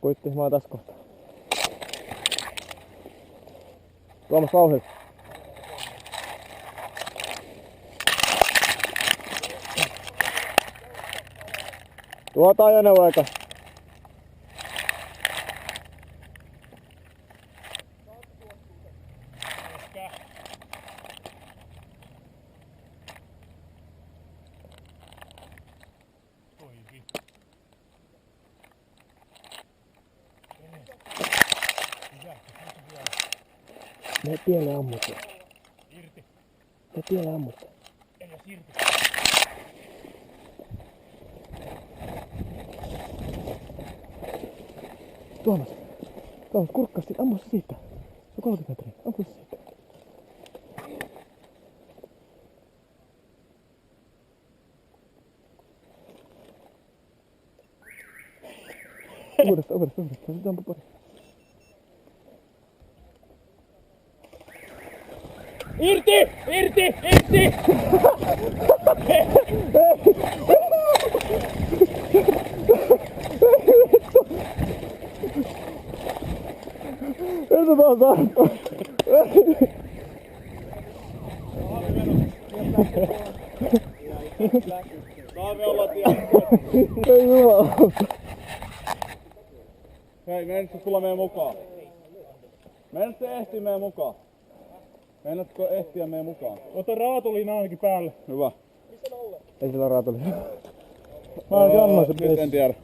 Kuitti, mä oon tässä kohtaa. Tuomas vauhdilla. Tuota ajoneuvoaika. Me tielle ammut. Irti. Me tielle ammut. Elias irti. Tuomas, kurkkaasti, ammu se siitä. Se on 30 metriä, ammu se siitä. Uudestaan. Nyt ampu pari. Irti! Entä taas saattaa? Saame olla tiellä. Ei jumalauta. Hei, mennätkö sulla meidän mukaan? Mennätkö ehtii meidän mukaan? Mennätkö ehtiä meidän mukaan? Ota raatulina ainakin päälle. Hyvä. Ei sillä raatoli. Mä ainakin annoin se Nyt en tiedä.